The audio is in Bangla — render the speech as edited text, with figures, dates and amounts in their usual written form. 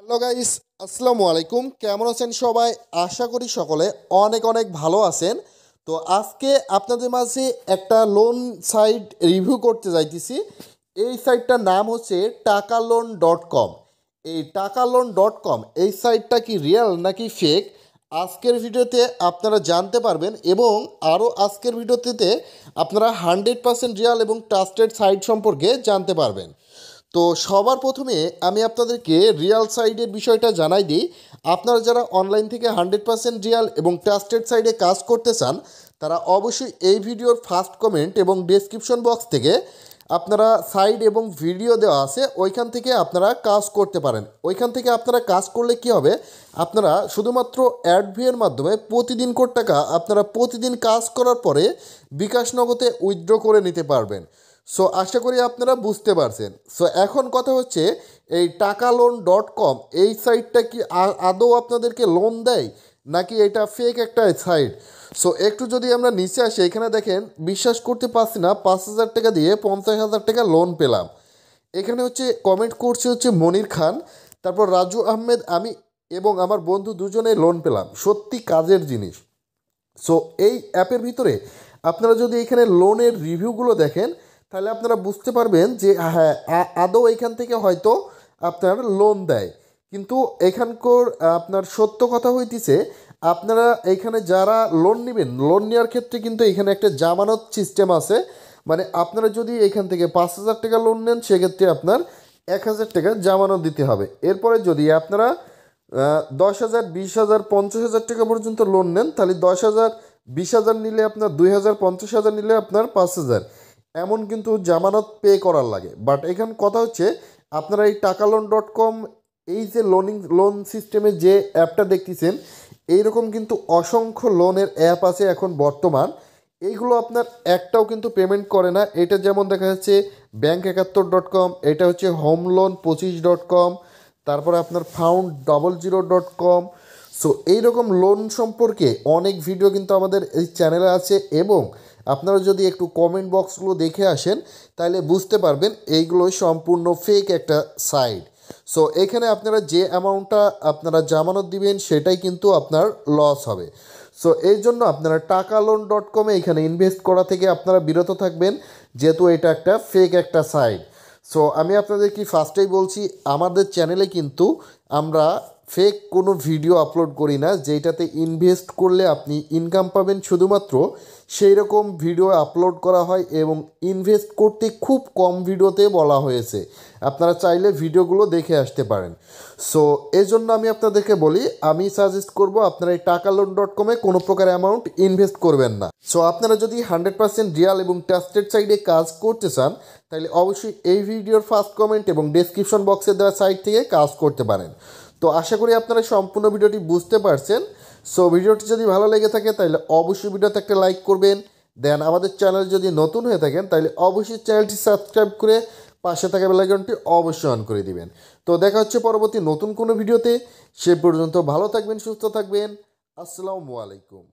হ্যালো গাইস, আসসালামু আলাইকুম। কেমন আছেন সবাই? আশা করি সকলে অনেক অনেক ভালো আছেন। তো আজকে আপনাদের মাঝে একটা লোন সাইট রিভিউ করতে যাইতেছি। এই সাইটটার নাম হচ্ছে টাকালোন.কম। এই টাকালোন.কম এই সাইটটা কি রিয়েল নাকি ফেক, আজকের ভিডিওতে আপনারা জানতে পারবেন। এবং আরও আজকের ভিডিওতে আপনারা 100% রিয়েল এবং ট্রাস্টেড সাইট সম্পর্কে জানতে পারবেন। তো সবার প্রথমে আমি আপনাদেরকে রিয়াল সাইডের বিষয়টা জানাই দিই। আপনারা যারা অনলাইন থেকে 100% রিয়াল এবং ট্রাস্টেড সাইডে কাজ করতে চান, তারা অবশ্যই এই ভিডিওর ফার্স্ট কমেন্ট এবং ডেসক্রিপশন বক্স থেকে আপনারা সাইড এবং ভিডিও দেওয়া আছে, ওইখান থেকে আপনারা কাজ করতে পারেন। ওইখান থেকে আপনারা কাজ করলে কি হবে, আপনারা শুধুমাত্র অ্যাডভিএর মাধ্যমে প্রতিদিন কোটি টাকা আপনারা প্রতিদিন কাজ করার পরে বিকাশ নগদে উইথড্র করে নিতে পারবেন। সো আশা করি আপনারা বুঝতে পারছেন। সো এখন কথা হচ্ছে, এই টাকালোন.কম এই সাইটটা কি আদৌ আপনাদেরকে লোন দেয় নাকি এটা ফেক একটা সাইট? সো একটু যদি আমরা নিচে আসি, এখানে দেখেন, বিশ্বাস করতে পারছি না, 5,000 টাকা দিয়ে 50,000 টাকা লোন পেলাম। এখানে হচ্ছে কমেন্ট করছে হচ্ছে মনির খান, তারপর রাজু আহমেদ, আমি এবং আমার বন্ধু দুজনে লোন পেলাম। সত্যি কাজের জিনিস। সো এই অ্যাপের ভিতরে আপনারা যদি এখানে লোনের রিভিউগুলো দেখেন, তাহলে আপনারা বুঝতে পারবেন যে হ্যাঁ, আদৌ এখান থেকে হয়তো আপনার লোন দেয়। কিন্তু এখানকার আপনার সত্য কথা হইতেছে, আপনারা এখানে যারা লোন নেবেন, লোন নেওয়ার ক্ষেত্রে কিন্তু এখানে একটা জামানত সিস্টেম আছে। মানে আপনারা যদি এখান থেকে 5,000 টাকা লোন নেন, সেক্ষেত্রে আপনার 1,000 টাকা জামানত দিতে হবে। এরপরে যদি আপনারা 10,000, 20,000, 50,000 টাকা পর্যন্ত লোন নেন, তাহলে 10,000, 20,000 নিলে আপনার 2,000, 50,000 নিলে আপনার 5,000, এমন কিন্তু জামানত পে করার লাগে। বাট এখানে কথা হচ্ছে, আপনারা এই টাকালোন.কম এই যে লোন সিস্টেমের যে অ্যাপটা দেখতেছেন, এইরকম কিন্তু অসংখ্য লোনের অ্যাপ আছে এখন বর্তমান। এইগুলো আপনার একটাও কিন্তু পেমেন্ট করে না। এটা যেমন দেখা যাচ্ছে ব্যাঙ্ক71.com, এটা হচ্ছে হোম লোন 25.com, তারপরে আপনার found00.com। সো এইরকম লোন সম্পর্কে অনেক ভিডিও কিন্তু আমাদের এই চ্যানেলে আছে। এবং আপনারা যদি একটু কমেন্ট বক্সগুলো দেখে আসেন, তাহলে বুঝতে পারবেন এইগুলোই সম্পূর্ণ ফেক একটা সাইট। সো এখানে আপনারা যে অ্যামাউন্টটা আপনারা জামানত দিবেন, সেটাই কিন্তু আপনার লস হবে। সো এই জন্য আপনারা টাকালোন.কমে এখানে ইনভেস্ট করা থেকে আপনারা বিরত থাকবেন, যেহেতু এটা একটা ফেক একটা সাইট। সো আমি আপনাদের কি ফার্স্টেই বলছি, আমাদের চ্যানেলে কিন্তু আমরা ফেক কোনো ভিডিও আপলোড করি না। যেটাতে ইনভেস্ট করলে আপনি ইনকাম পাবেন, শুধুমাত্র সেই রকম ভিডিও আপলোড করা হয়। এবং ইনভেস্ট করতে খুব কম ভিডিওতে বলা হয়েছে, আপনারা চাইলে ভিডিওগুলো দেখে আসতে পারেন। সো এই জন্য আমি আপনাদেরকে বলি, আমি সাজেস্ট করব আপনারা এই টাকালোন.কমে কোনো প্রকার অ্যামাউন্ট ইনভেস্ট করবেন না। সো আপনারা যদি 100% রিয়াল এবং ট্রাস্টেড সাইডে কাজ করতে চান, তাহলে অবশ্যই এই ভিডিওর ফার্স্ট কমেন্ট এবং ডেসক্রিপশন বক্সে দেওয়া সাইট থেকে কাজ করতে পারেন। তো আশা করি আপনারা সম্পূর্ণ ভিডিওটি বুঝতে পারছেন। সো ভিডিওটি যদি ভালো লেগে থাকে, তাহলে অবশ্যই ভিডিওতে একটা লাইক করবেন। দেন আমাদের চ্যানেল যদি নতুন হয়ে থাকেন, তাহলে অবশ্যই চ্যানেলটি সাবস্ক্রাইব করে পাশে থাকা বেল আইকনটি অবশ্যই অন করে দিবেন। তো দেখা হচ্ছে পরবর্তী নতুন কোনো ভিডিওতে। সে পর্যন্ত ভালো থাকবেন, সুস্থ থাকবেন। আসসালামু আলাইকুম।